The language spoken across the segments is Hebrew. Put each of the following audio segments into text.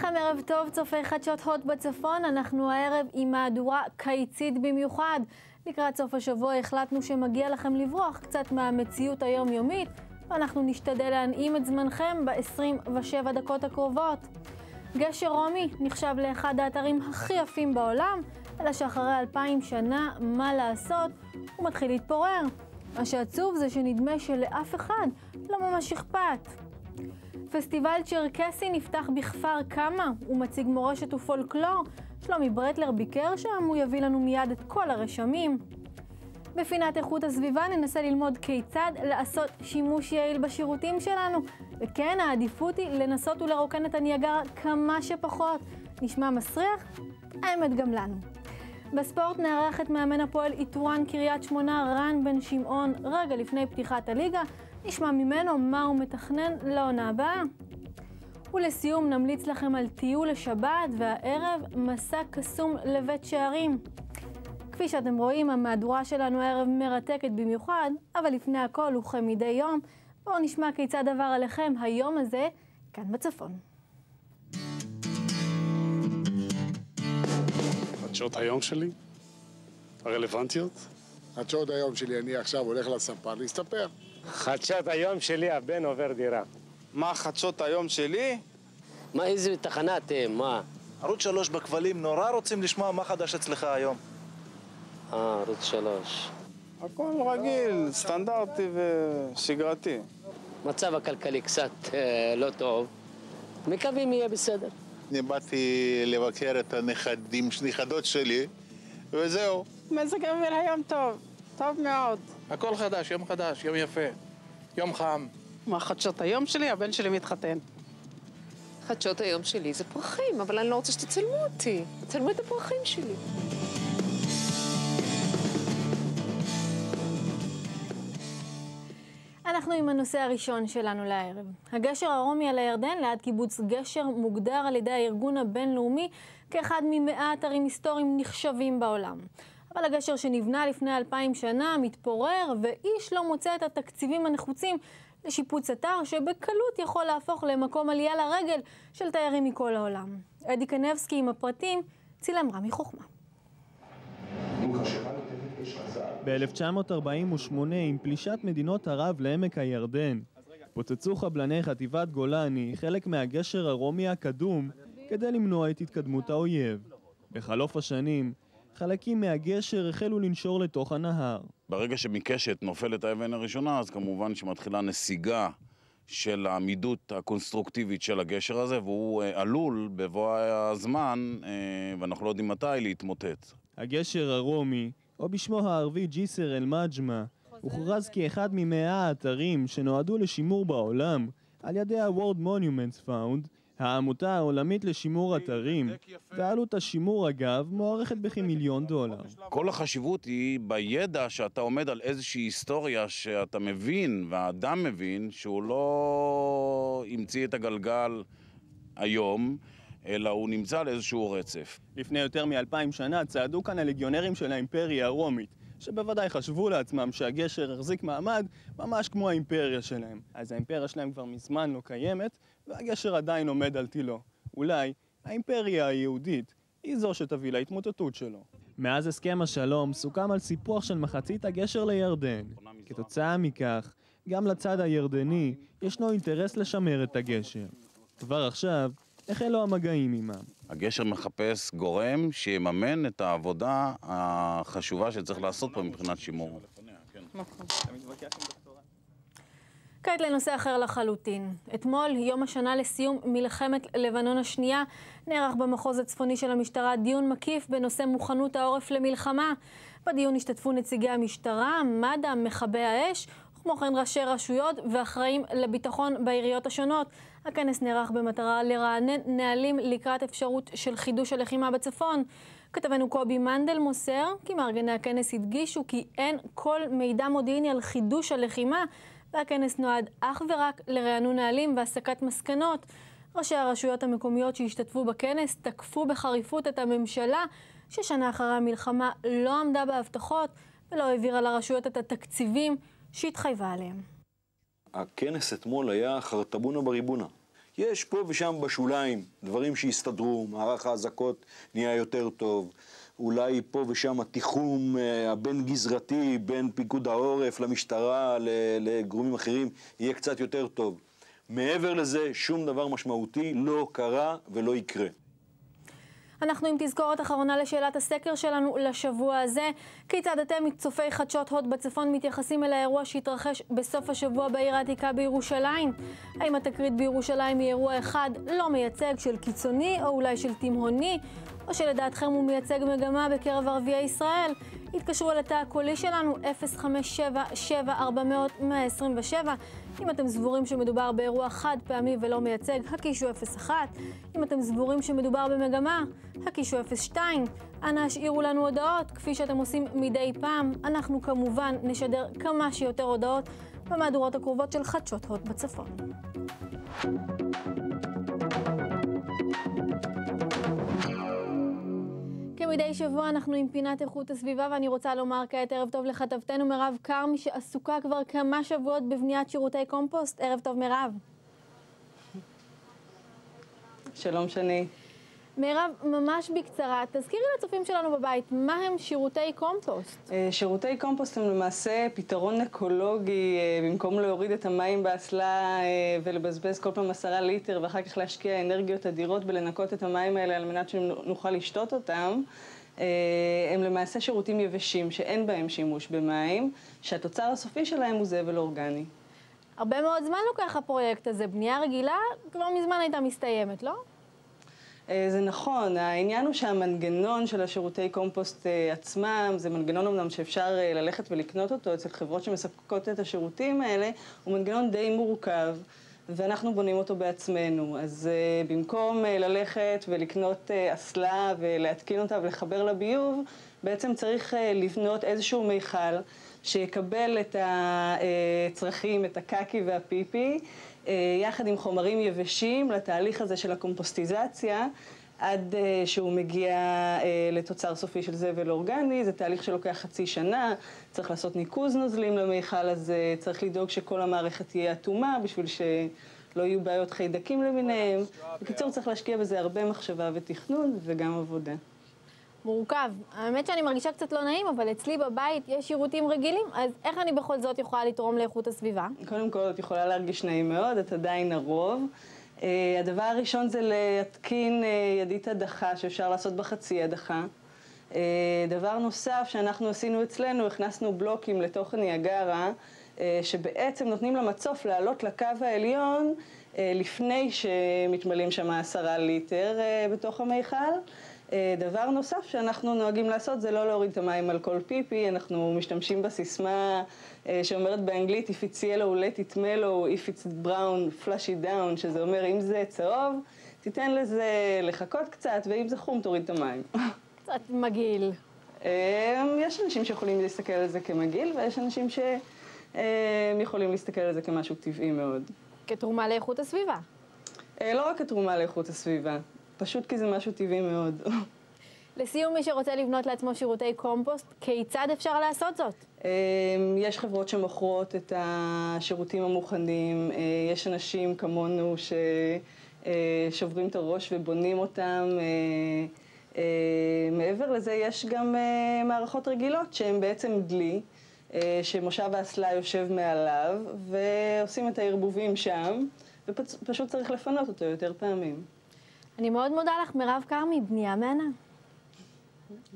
לכם ערב טוב, צופי חדשות הוט בצפון. אנחנו הערב עם מהדורה קיצית במיוחד. לקראת סוף השבוע החלטנו שמגיע לכם לברוח קצת מהמציאות היומיומית, ואנחנו נשתדל להנעים את זמנכם ב-27 דקות הקרובות. גשר רומי נחשב לאחד האתרים הכי יפים בעולם, אלא שאחרי 2000 שנה, מה לעשות, הוא מתחיל להתפורר. מה שעצוב זה שנדמה שלאף אחד לא ממש אכפת. פסטיבל צ'רקסי נפתח בכפר קמה, הוא מציג מורשת ופולקלור. שלומי ברטלר ביקר שם, הוא יביא לנו מיד את כל הרשמים. בפינת איכות הסביבה ננסה ללמוד כיצד לעשות שימוש יעיל בשירותים שלנו, וכן, העדיפות היא לנסות ולרוקן את הניאגרה כמה שפחות. נשמע מסריח? האמת גם לנו. בספורט נערך את מאמן הפועל איתורן קריית שמונה רן בן שמעון רגע לפני פתיחת הליגה. נשמע ממנו מה הוא מתכנן לעונה הבאה. ולסיום נמליץ לכם על טיול לשבת, והערב מסע קסום לבית שערים. כפי שאתם רואים, המהדורה שלנו הערב מרתקת במיוחד, אבל לפני הכל וכמדי יום, בואו נשמע כיצד עבר עליכם היום הזה כאן בצפון. חדשות היום שלי, הרלוונטיות. חדשות היום שלי, אני עכשיו הולך לספר להסתפר. חדשות היום שלי, הבן עובר דירה. מה חדשות היום שלי? מה, איזה תחנה אתם? מה? ערוץ 3 בכבלים, נורא רוצים לשמוע מה חדש אצלך היום. ערוץ 3. הכל רגיל, סטנדרטי ושגרתי. מצב הכלכלי קצת לא טוב. מקווים יהיה בסדר. אני באתי לבקר את הנכדות שלי, וזהו. מזג האוויר היום טוב, טוב מאוד. הכל חדש, יום יפה, יום חם. מה חדשות היום שלי? הבן שלי מתחתן. חדשות היום שלי זה פרחים, אבל אני לא רוצה שתצלמו אותי. תצלמו את הפרחים שלי. אנחנו עם הנושא הראשון שלנו לערב. הגשר הרומי על הירדן ליד קיבוץ גשר מוגדר על ידי הארגון הבינלאומי כאחד מ100 אתרים היסטוריים נחשבים בעולם. אבל הגשר שנבנה לפני 2000 שנה מתפורר, ואיש לא מוצא את התקציבים הנחוצים לשיפוץ אתר שבקלות יכול להפוך למקום עלייה לרגל של תיירים מכל העולם. אדי קנבסקי עם הפרטים, צילם רמי חוכמה. ב-1948, עם פלישת מדינות ערב לעמק הירדן, פוצצו חבלני חטיבת גולני חלק מהגשר הרומי הקדום כדי למנוע את התקדמות האויב. בחלוף השנים, חלקים מהגשר החלו לנשור לתוך הנהר. ברגע שמקשת נופלת האבן הראשונה, אז כמובן שמתחילה נסיגה של העמידות הקונסטרוקטיבית של הגשר הזה, והוא עלול בבוא הזמן, ואנחנו לא יודעים מתי, להתמוטט. הגשר הרומי, או בשמו הערבי ג'יסר אל-מג'מה, הוכרז כאחד מ100 האתרים שנועדו לשימור בעולם על ידי ה-World Monuments Fund, העמותה העולמית לשימור אתרים, ועלות השימור אגב מוערכת בכ$1,000,000. כל החשיבות היא בידע שאתה עומד על איזושהי היסטוריה שאתה מבין, והאדם מבין שהוא לא המציא את הגלגל היום, אלא הוא נמצא על איזשהו רצף. לפני יותר מ2000 שנה צעדו כאן הלגיונרים של האימפריה הרומית, שבוודאי חשבו לעצמם שהגשר החזיק מעמד ממש כמו האימפריה שלהם. אז האימפריה שלהם כבר מזמן לא קיימת, והגשר עדיין עומד על תילו. אולי האימפריה היהודית היא זו שתביא להתמוטטות שלו. מאז הסכם השלום סוכם על סיפוח של מחצית הגשר לירדן. כתוצאה מכך, גם לצד הירדני ישנו אינטרס לשמר את הגשר. כבר עכשיו החלו המגעים עימם. הגשר מחפש גורם שיממן את העבודה החשובה שצריך לעשות פה מבחינת שימור. כעת לנושא אחר לחלוטין. אתמול, יום השנה לסיום מלחמת לבנון השנייה, נערך במחוז הצפוני של המשטרה דיון מקיף בנושא מוכנות העורף למלחמה. בדיון השתתפו נציגי המשטרה, מד"א, מכבי האש, כמו כן ראשי רשויות ואחראים לביטחון בעיריות השונות. הכנס נערך במטרה לרענן נהלים לקראת אפשרות של חידוש הלחימה בצפון. כתבנו קובי מנדל מוסר כי מארגני הכנס הדגישו כי אין כל מידע מודיעיני על חידוש הלחימה, והכנס נועד אך ורק לרענון נהלים והסקת מסקנות. ראשי הרשויות המקומיות שהשתתפו בכנס תקפו בחריפות את הממשלה ששנה אחרי המלחמה לא עמדה בהבטחות ולא העבירה לרשויות את התקציבים שהתחייבה עליהם. הכנס אתמול היה חרטבונה בריבונה. יש פה ושם בשוליים דברים שהסתדרו, מערך האזעקות נהיה יותר טוב, אולי פה ושם התיחום הבין גזרתי, בין פיקוד העורף למשטרה, לגורמים אחרים, יהיה קצת יותר טוב. מעבר לזה, שום דבר משמעותי לא קרה ולא יקרה. אנחנו עם תזכורת אחרונה לשאלת הסקר שלנו לשבוע הזה. כיצד אתם, צופי חדשות הוט בצפון, מתייחסים אל האירוע שהתרחש בסוף השבוע בעיר העתיקה בירושלים? האם התקרית בירושלים היא אירוע אחד לא מייצג של קיצוני או אולי של תימהוני? או שלדעתכם הוא מייצג מגמה בקרב ערביי ישראל? התקשרו אל התא הקולי שלנו 057-700-127. אם אתם סבורים שמדובר באירוע חד פעמי ולא מייצג, הקישו 01. אם אתם סבורים שמדובר במגמה, הקישו 02. אנא השאירו לנו הודעות, כפי שאתם עושים מדי פעם. אנחנו כמובן נשדר כמה שיותר הודעות במהדורות הקרובות של חדשות הוט בצפון. כמדי שבוע אנחנו עם פינת איכות הסביבה, ואני רוצה לומר כעת ערב טוב לכתבתנו מירב כרמי, שעסוקה כבר כמה שבועות בבניית שירותי קומפוסט. ערב טוב מירב. שלום שני. מירב, ממש בקצרה, תזכירי לצופים שלנו בבית, מה הם שירותי קומפוסט? שירותי קומפוסט הם למעשה פתרון אקולוגי, במקום להוריד את המים באסלה ולבזבז כל פעם 10 ליטר ואחר כך להשקיע אנרגיות אדירות בלנקות את המים האלה על מנת שנוכל לשתות אותם. הם למעשה שירותים יבשים שאין בהם שימוש במים, שהתוצר הסופי שלהם הוא זבל אורגני. הרבה מאוד זמן לוקח הפרויקט הזה, בנייה רגילה כבר מזמן הייתה מסתיימת, לא? זה נכון, העניין הוא שהמנגנון של השירותי קומפוסט עצמם, זה מנגנון אמנם שאפשר ללכת ולקנות אותו אצל חברות שמספקות את השירותים האלה, הוא מנגנון די מורכב, ואנחנו בונים אותו בעצמנו. אז במקום ללכת ולקנות אסלה ולהתקין אותה ולחבר לביוב, בעצם צריך לבנות איזשהו מיכל שיקבל את הצרכים, את הקקי והפיפי, יחד עם חומרים יבשים לתהליך הזה של הקומפוסטיזציה, עד שהוא מגיע לתוצר סופי של זבל אורגני. זה תהליך שלוקח חצי שנה, צריך לעשות ניקוז נוזלים למיכל הזה, צריך לדאוג שכל המערכת תהיה אטומה בשביל שלא יהיו בעיות חיידקים למיניהם. בקיצור, צריך להשקיע בזה הרבה מחשבה ותכנון וגם עבודה. מורכב. האמת שאני מרגישה קצת לא נעים, אבל אצלי בבית יש שירותים רגילים, אז איך אני בכל זאת יכולה לתרום לאיכות הסביבה? קודם כל, את יכולה להרגיש נעים מאוד, את עדיין הרוב. הדבר הראשון זה להתקין ידית הדחה, שאפשר לעשות בחצי הדחה. דבר נוסף שאנחנו עשינו אצלנו, הכנסנו בלוקים לתוך ניאגרה, שבעצם נותנים למצוף לעלות לקו העליון, לפני שמתמלאים שם 10 ליטר בתוך המיכל. דבר נוסף שאנחנו נוהגים לעשות זה לא להוריד את המים על כל פיפי, אנחנו משתמשים בסיסמה שאומרת באנגלית If it's yellow, let it mellow, If it's brown, flush it down, שזה אומר אם זה צהוב, תיתן לזה לחכות קצת, ואם זה חום תוריד את המים. קצת מגעיל. יש אנשים שיכולים להסתכל על זה כמגעיל, ויש אנשים שיכולים להסתכל על זה כמשהו טבעי מאוד. כתרומה לאיכות הסביבה? לא רק כתרומה לאיכות הסביבה. פשוט כי זה משהו טבעי מאוד. לסיום, מי שרוצה לבנות לעצמו שירותי קומפוסט, כיצד אפשר לעשות זאת? יש חברות שמוכרות את השירותים המוכנים, יש אנשים כמונו ששוברים את הראש ובונים אותם. מעבר לזה יש גם מערכות רגילות שהן בעצם דלי, שמושב האסלה יושב מעליו, ועושים את הערבובים שם, ופשוט צריך לפנות אותו יותר פעמים. אני מאוד מודה לך, מירב כרמי, בנייה מהנה.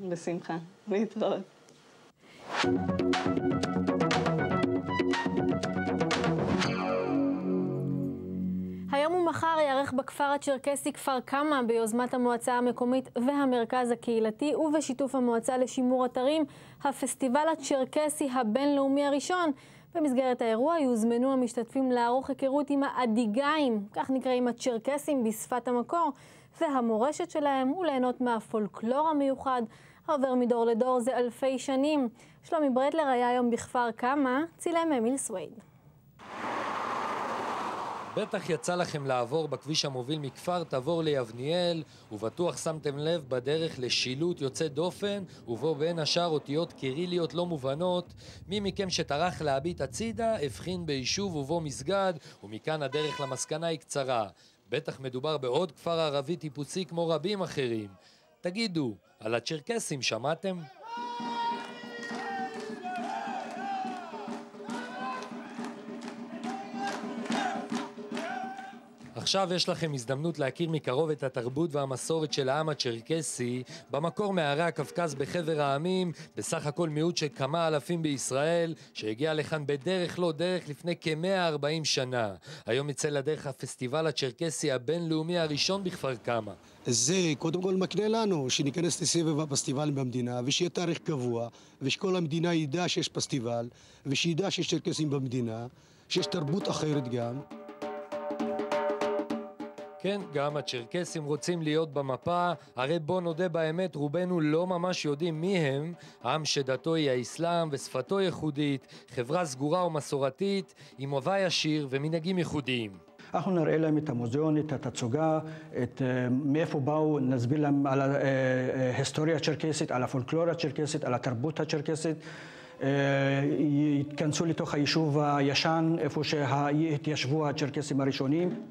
בשמחה, להתראות. היום ומחר יערך בכפר הצ'רקסי כפר קמא ביוזמת המועצה המקומית והמרכז הקהילתי ובשיתוף המועצה לשימור אתרים, הפסטיבל הצ'רקסי הבינלאומי הראשון. במסגרת האירוע יוזמנו המשתתפים לערוך היכרות עם האדיגאים, כך נקראים הצ'רקסים בשפת המקור, והמורשת שלהם וליהנות מהפולקלור המיוחד העובר מדור לדור זה אלפי שנים. שלומי ברטלר היה היום בכפר קמא, צילם אמיל סווייד. בטח יצא לכם לעבור בכביש המוביל מכפר תבור ליבניאל, ובטוח שמתם לב בדרך לשילוט יוצא דופן, ובו בין השאר אותיות קיריליות לא מובנות. מי מכם שטרח להביט הצידה, הבחין ביישוב ובו מסגד, ומכאן הדרך למסקנה היא קצרה. בטח מדובר בעוד כפר ערבי טיפוסי כמו רבים אחרים. תגידו, על הצ'רקסים שמעתם? עכשיו יש לכם הזדמנות להכיר מקרוב את התרבות והמסורת של העם הצ'רקסי, במקור מערי הקווקז בחבר העמים, בסך הכל מיעוט של כמה אלפים בישראל, שהגיע לכאן בדרך לא דרך לפני כ-140 שנה. היום יצא לדרך הפסטיבל הצ'רקסי הבינלאומי הראשון בכפר קמא. זה קודם כל מקנה לנו שניכנס לסבב הפסטיבלים במדינה, ושיהיה תאריך קבוע, ושכל המדינה ידע שיש פסטיבל, ושידע שיש צ'רקסים במדינה, שיש תרבות אחרת גם. כן, גם הצ'רקסים רוצים להיות במפה, הרי בוא נודה באמת, רובנו לא ממש יודעים מי הם, עם שדתו היא האסלאם ושפתו ייחודית, חברה סגורה ומסורתית, עם הווה ישיר ומנהגים ייחודיים. אנחנו נראה להם את המוזיאון, את התצוגה, מאיפה באו, נסביר להם על ההיסטוריה הצ'רקסית, על הפולקלור הצ'רקסית, על התרבות הצ'רקסית, יתכנסו לתוך היישוב הישן, איפה שהתיישבו הצ'רקסים הראשונים.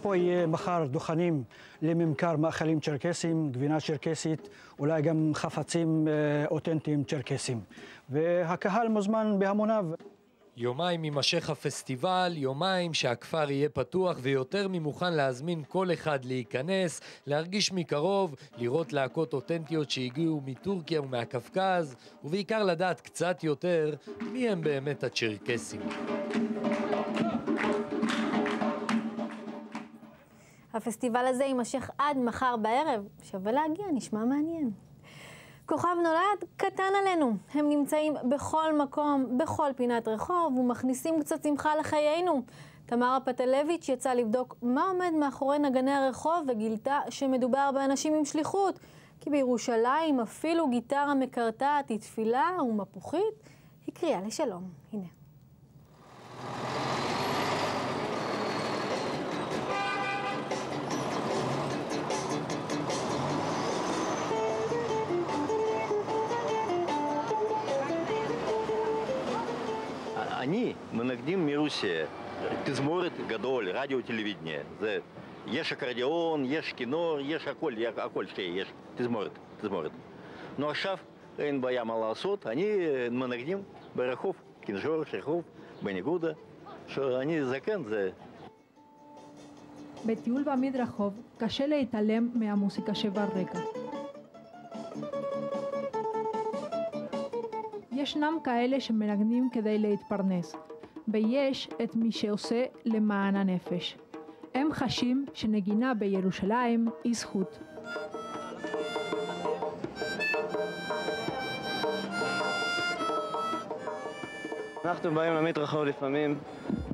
פה יהיה מחר דוכנים לממכר מאכלים צ'רקסים, גבינה צ'רקסית, אולי גם חפצים אותנטיים צ'רקסים. והקהל מוזמן בהמוניו. יומיים יימשך הפסטיבל, יומיים שהכפר יהיה פתוח ויותר ממוכן להזמין כל אחד להיכנס, להרגיש מקרוב, לראות להקות אותנטיות שהגיעו מטורקיה ומהקווקז, ובעיקר לדעת קצת יותר מי הם באמת הצ'רקסים. הפסטיבל הזה יימשך עד מחר בערב. שווה להגיע, נשמע מעניין. כוכב נולד קטן עלינו. הם נמצאים בכל מקום, בכל פינת רחוב, ומכניסים קצת שמחה לחיינו. תמרה פטלביץ' יצאה לבדוק מה עומד מאחורי נגני הרחוב, וגילתה שמדובר באנשים עם שליחות. כי בירושלים אפילו גיטרה מקרטעת היא תפילה ומפוחית, היא קריאה לשלום. הנה. Они מנגנים מרוסיה, תזמורת גדול, רדיו טלוויזיה. יש אקורדיון, יש כינור, יש הכל שיש, תזמורת. נו עכשיו אין בעיה מה לעשות, אני מנגנים ברחוב, כנג'ור, רחוב, בניגודה, שאני זקן זה... בטיול במדרחוב קשה להתעלם מהמוסיקה שברקע. ישנם כאלה שמנגנים כדי להתפרנס, ויש את מי שעושה למען הנפש. הם חשים שנגינה בירושלים היא זכות. אנחנו באים למדרחוב לפעמים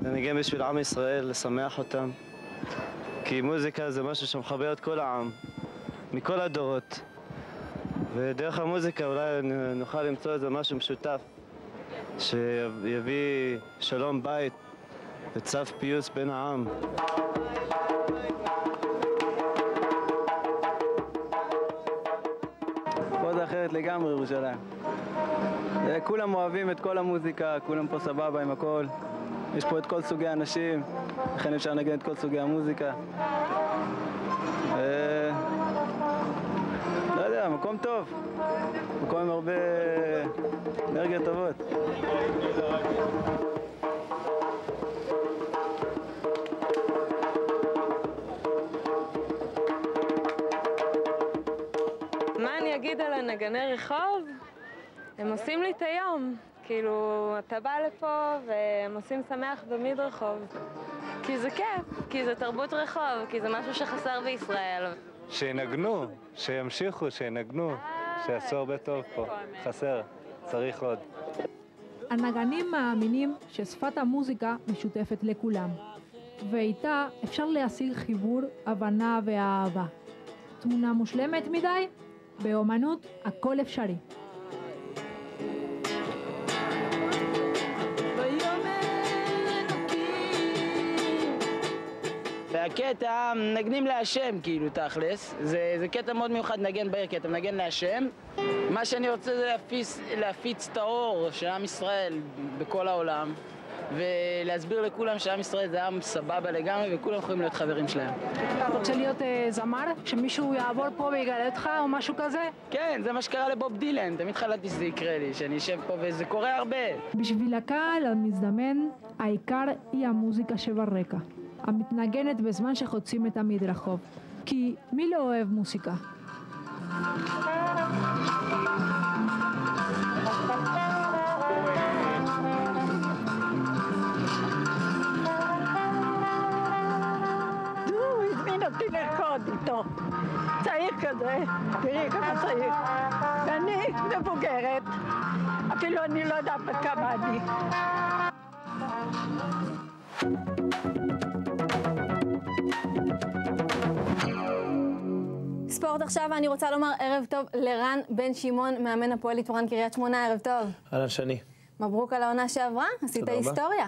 לנגן בשביל עם ישראל, לשמח אותם, כי מוזיקה זה משהו שמחבר את כל העם, מכל הדורות. ודרך המוזיקה אולי נוכל למצוא איזה משהו משותף שיביא שלום בית וצו פיוס בין העם. פה זה אחרת לגמרי ירושלים. כולם אוהבים את כל המוזיקה, כולם פה סבבה עם הכל. יש פה את כל סוגי האנשים, לכן אפשר לנגן את כל סוגי המוזיקה. לא יודע, מקום טוב, מקום עם הרבה אנרגיות טובות. מה אני אגיד על הנגני רחוב? הם עושים לי את היום. כאילו, אתה בא לפה והם עושים שמח במדרחוב. כי זה כיף, כי זה תרבות רחוב, כי זה משהו שחסר בישראל. שינגנו, שימשיכו, שינגנו, שיעשו הרבה טוב פה. חסר, צריך עוד. הנגנים מאמינים ששפת המוזיקה משותפת לכולם, ואיתה אפשר להשיג חיבור, הבנה ואהבה. תמונה מושלמת מדי? באומנות הכל אפשרי. והקטע, מנגנים להשם, כאילו, תכלס. זה קטע מאוד מיוחד לנגן בעיר, כי אתה מנגן להשם. מה שאני רוצה זה להפיץ את האור של עם ישראל בכל העולם, ולהסביר לכולם שעם ישראל זה עם סבבה לגמרי, וכולם יכולים להיות חברים שלהם. אתה רוצה להיות זמר? שמישהו יעבור פה ויגלה אותך או משהו כזה? כן, זה מה שקרה לבוב דילן. תמיד חלטתי שזה יקרה לי, שאני אשב פה, וזה קורה הרבה. בשביל הקהל המזדמן, העיקר היא המוזיקה שברקע, המתנגנת בזמן שחוצים את המדרחוב. כי מי לא אוהב מוזיקה? אותי לרקוד איתו. צעיר כזה, תראי כמה צעיר. ואני מבוגרת, אפילו אני לא יודעת כמה אני. ספורט עכשיו, ואני רוצה לומר ערב טוב לרן בן שמעון, מאמן הפועל יתורן קריית שמונה, ערב טוב. אהלן שני. מברוק על העונה שעברה, עשית היסטוריה.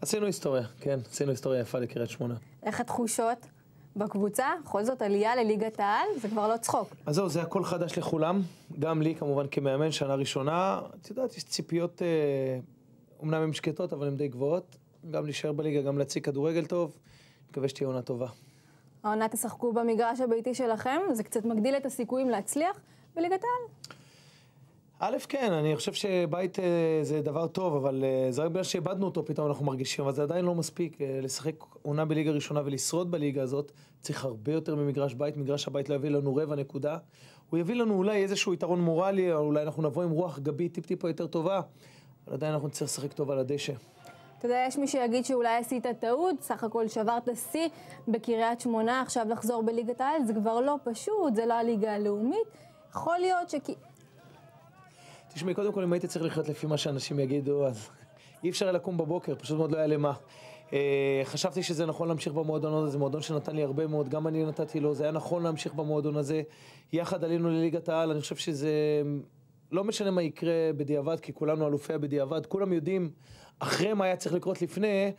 עשינו היסטוריה, כן, עשינו היסטוריה יפה לקריית שמונה. איך התחושות בקבוצה? בכל זאת עלייה לליגת העל, זה כבר לא צחוק. אז זהו, זה הכל חדש לכולם, גם לי כמובן כמאמן, שנה ראשונה. את יודעת, יש ציפיות, אומנם הן שקטות, אבל הן די גבוהות. גם להישאר בליגה, גם להציג כדורגל טוב. מקווה שתהיה עונה טובה. העונה תשחקו במגרש הביתי שלכם, זה קצת מגדיל את הסיכויים להצליח בליגת העל? א', כן, אני חושב שבית זה דבר טוב, אבל זה רק בגלל שאיבדנו אותו פתאום אנחנו מרגישים, אבל זה עדיין לא מספיק. לשחק עונה בליגה ראשונה ולשרוד בליגה הזאת, צריך הרבה יותר ממגרש בית. מגרש הבית לא יביא לנו רבע נקודה. הוא יביא לנו אולי איזשהו יתרון מורלי, או אולי אנחנו נבוא עם רוח גבית טיפ-טיפה יותר טובה, אבל עדיין אנחנו נצטרך לשחק טוב על הדשא. אתה יודע, יש מי שיגיד שאולי עשית טעות, סך הכל שברת שיא בקריית שמונה, עכשיו לחזור בליגת העל, זה כבר לא פשוט, זה לא הליגה הלאומית. יכול להיות תשמעי, קודם כל, אם הייתי צריך לחיות לפי מה שאנשים יגידו, אז אי אפשר לקום בבוקר, פשוט מאוד לא היה למה. חשבתי שזה נכון להמשיך במועדון הזה, זה מועדון שנתן לי הרבה מאוד, גם אני נתתי לו, זה היה נכון להמשיך במועדון הזה. יחד עלינו לליגת העל, אני חושב שזה לא משנה מה יקרה בדיעבד, כי כולנו אלופי בדיעבד, כולם יודעים אחרי מה היה צריך לקרות לפני.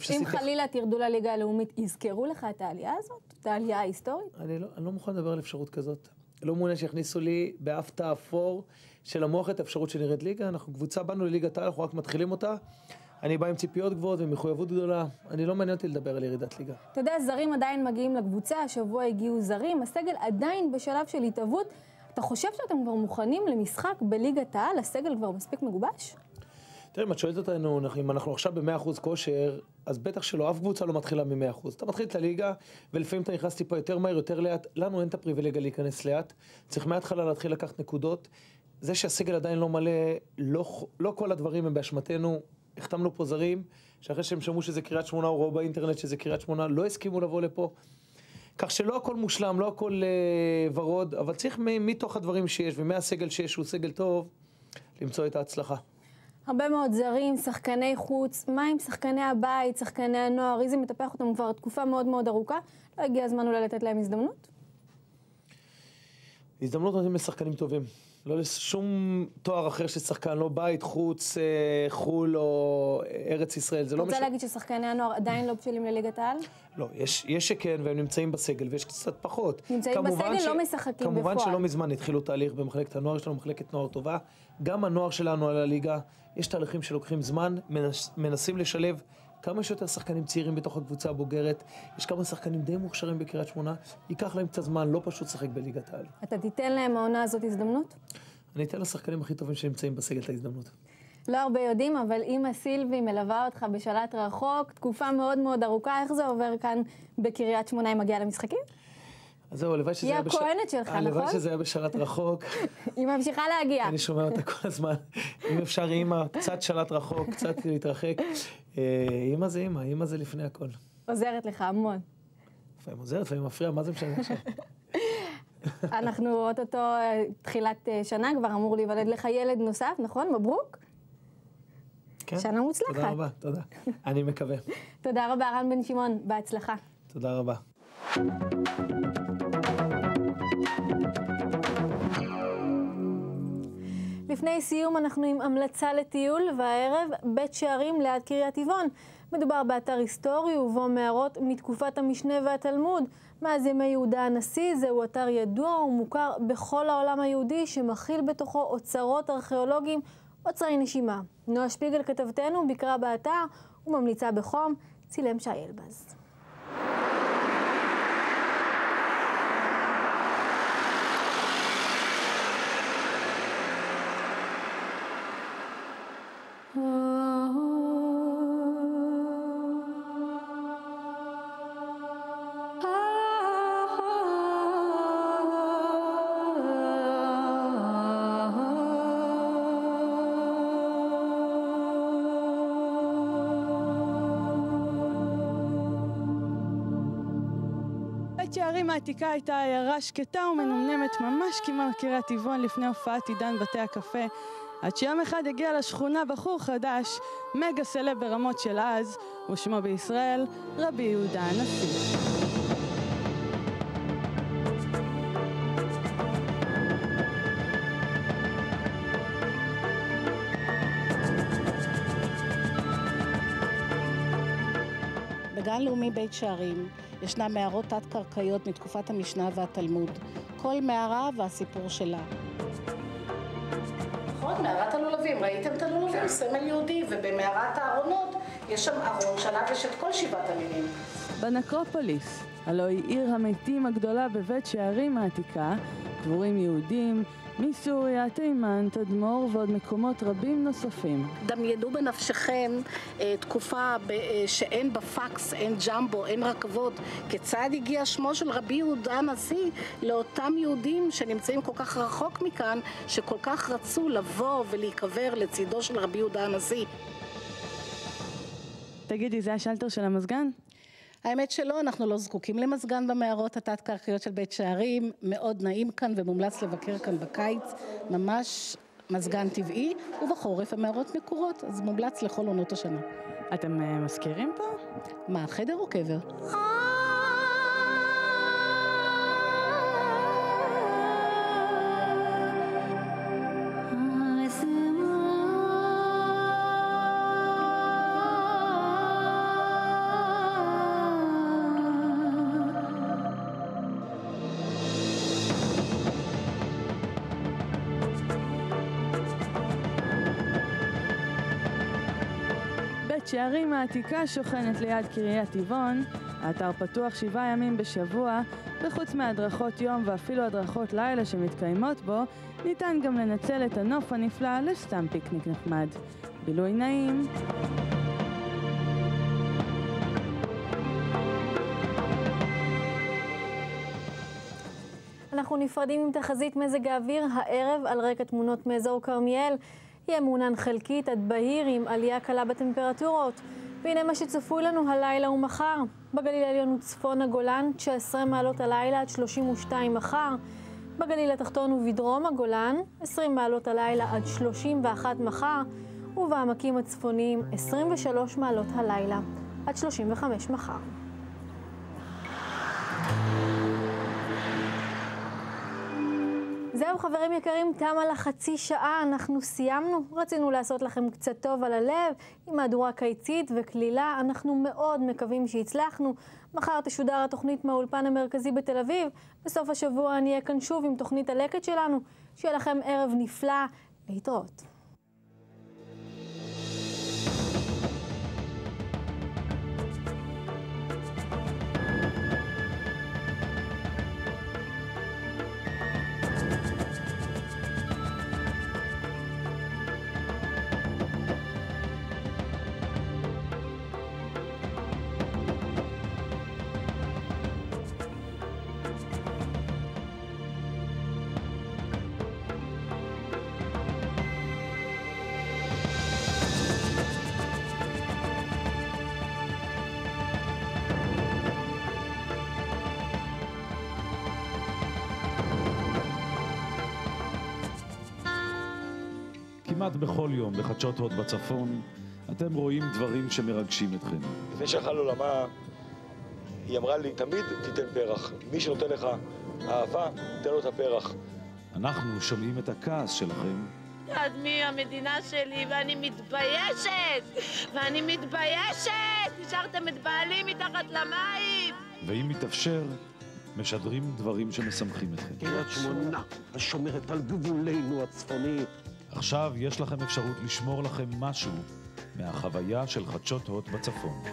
אם חלילה תרדו לליגה הלאומית, יזכרו לך את העלייה הזאת? את העלייה ההיסטורית? אני לא מוכן לדבר על אפשרות כזאת. לא מעוניין שיכניסו לי באף תא אפור של המוח את האפשרות שנראית ליגה. אנחנו קבוצה, באנו לליגת העל, אנחנו רק מתחילים אותה. אני בא עם ציפיות גבוהות ומחויבות גדולה. אני לא מעניין אותי לדבר על ירידת ליגה. אתה יודע, זרים עדיין מגיעים לקבוצה, השבוע הגיעו זרים, הסגל עדיין בשלב של התהוות. אתה חושב שאתם כבר מוכנים למשחק בליגת העל? הסגל כבר מספיק מגובש? תראה, אם את שואלת אותנו, אם אנחנו עכשיו ב-100% כושר, אז בטח שלא, אף קבוצה לא מתחילה מ-100%. אתה מתחיל את הליגה, ולפעמים אתה נכנס טיפה יותר מהר, יותר לאט. לנו אין את הפריבילגיה להיכנס לאט. צריך מההתחלה להתחיל לקחת נקודות. זה שהסגל עדיין לא מלא, לא כל הדברים הם באשמתנו. החתמנו פה זרים, שאחרי שהם שמעו שזה קריית שמונה, או ראו באינטרנט שזה קריית שמונה, לא הסכימו לבוא לפה. כך שלא הכל מושלם, לא הכל ורוד, אבל צריך מתוך הדברים שיש, ומהסגל שיש, שהוא סגל טוב, למצוא את ההצלחה. הרבה מאוד זרים, שחקני חוץ, מה עם שחקני הבית, שחקני הנוער, איזי מטפח אותם כבר תקופה מאוד מאוד ארוכה, לא הגיע הזמן אולי לתת להם הזדמנות? הזדמנות נותנים לשחקנים טובים, לא לשום תואר אחר של שחקן, לא בית, חוץ, חול או ארץ ישראל, זה לא רוצה להגיד ששחקני הנוער עדיין לא בשלים לליגת העל? לא, יש שכן, והם נמצאים בסגל, ויש קצת פחות. נמצאים בסגל, לא משחקים בפועל. כמובן שלא מזמן התחילו תהליך במחלקת הנוער, יש לנו מחלקת נוער טובה, גם הנוער שלנו על הליגה, יש תהליכים שלוקחים זמן, מנסים לשלב כמה שיותר שחקנים צעירים בתוך הקבוצה הבוגרת, יש כמה שחקנים די מוכשרים בקריית שמונה, ייקח להם קצת זמן, לא פשוט לשחק בליגת העל. אתה תיתן להם העונה הזאת הזדמנות? אני אתן לשחקנים הכי טובים שנמצאים בסגל את ההזדמנות. לא הרבה יודעים, אבל אמא סילבי מלווה אותך בשלט רחוק, תקופה מאוד מאוד ארוכה, איך זה עובר כאן בקריית שמונה אם מגיע למשחקים? אז זהו, הלוואי שזה היה הכהנת שלך, נכון? הלוואי שזה היה בשלט רחוק. היא ממשיכה להגיע. אני שומע אותה כל הזמן. אם אפשר אמא, קצת שלט רחוק, קצת להתרחק. אמא זה אמא, אמא זה לפני הכל. עוזרת לך המון. לפעמים עוזרת, לפעמים מפריע, מה זה משנה עכשיו? אנחנו אוטוטו תחילת שנה, כבר אמור להיוולד לך ילד נוסף, נכון? מברוק? כן. שנה מוצלחת. תודה רבה, תודה. אני מקווה. תודה רבה, רן בן שמעון, בהצלחה. תודה רבה. לפני סיום אנחנו עם המלצה לטיול, והערב בית שערים ליד קריית טבעון. מדובר באתר היסטורי ובו מערות מתקופת המשנה והתלמוד. מאז ימי יהודה הנשיא זהו אתר ידוע ומוכר בכל העולם היהודי שמכיל בתוכו אוצרות ארכיאולוגיים, אוצרי נשימה. נועה שפיגל כתבתנו ביקרה באתר וממליצה בחום, צילם שי אלבז. בית שערים העתיקה הייתה עיירה שקטה ומנומנמת ממש כמו קריית טבעון לפני הופעת עידן בתי הקפה, עד שיום אחד הגיע לשכונה בחור חדש, מגה סלב ברמות של אז, ושמו בישראל רבי יהודה הנשיא. בגן לאומי בית שערים ישנן מערות תת-קרקעיות מתקופת המשנה והתלמוד. כל מערה והסיפור שלה. נכון, מערת הלולבים. ראיתם את הלולבים? סמל יהודי, ובמערת הארונות יש שם ארון שעליו יש את כל 7 המינים. בנקרופוליס, הלוא היא עיר המתים הגדולה בבית שערים העתיקה, קבורים יהודים מסוריה, תימן, תדמור ועוד מקומות רבים נוספים. דמיינו בנפשכם תקופה שאין בה פקס, אין ג'מבו, אין רכבות. כיצד הגיע שמו של רבי יהודה הנשיא לאותם יהודים שנמצאים כל כך רחוק מכאן, שכל כך רצו לבוא ולהיקבר לצידו של רבי יהודה הנשיא. תגידי, זה השלטר של המזגן? האמת שלא, אנחנו לא זקוקים למזגן במערות התת-קרקעיות של בית שערים, מאוד נעים כאן ומומלץ לבקר כאן בקיץ, ממש מזגן טבעי, ובחורף המערות מקורות, אז מומלץ לכל עונות השנה. אתם מזכירים פה? מה, חדר או קבר? בית שערים העתיקה שוכנת ליד קריית טבעון. האתר פתוח 7 ימים בשבוע, וחוץ מהדרכות יום ואפילו הדרכות לילה שמתקיימות בו, ניתן גם לנצל את הנוף הנפלא לסתם פיקניק נחמד. בילוי נעים. אנחנו נפרדים עם תחזית מזג האוויר הערב על רקע תמונות מאזור כרמיאל. יהיה מעונן חלקית עד בהיר עם עלייה קלה בטמפרטורות. והנה מה שצפוי לנו הלילה ומחר. בגליל העליון וצפון הגולן 19 מעלות הלילה עד 32 מחר. בגליל התחתון ובדרום הגולן 20 מעלות הלילה עד 31 מחר. ובעמקים הצפוניים 23 מעלות הלילה עד 35 מחר. זהו חברים יקרים, תמה לחצי שעה, אנחנו סיימנו. רצינו לעשות לכם קצת טוב על הלב, עם מהדורה קיצית וכלילה, אנחנו מאוד מקווים שהצלחנו. מחר תשודר התוכנית מהאולפן המרכזי בתל אביב, בסוף השבוע אני אהיה כאן שוב עם תוכנית הלקט שלנו. שיהיה לכם ערב נפלא, להתראות. כמעט בכל יום בחדשות הוד בצפון אתם רואים דברים שמרגשים אתכם. לפני שהלכה לעולמה היא אמרה לי, תמיד תיתן פרח. מי שנותן לך אהבה, תן לו את הפרח. אנחנו שומעים את הכעס שלכם תעדמי המדינה שלי, ואני מתביישת! השארתם את בעלי מתחת למים! ואם מתאפשר, משדרים דברים שמשמחים אתכם. קריית שמונה, השומרת על גבולנו הצפוני. עכשיו יש לכם אפשרות לשמור לכם משהו מהחוויה של חדשות הוט בצפון.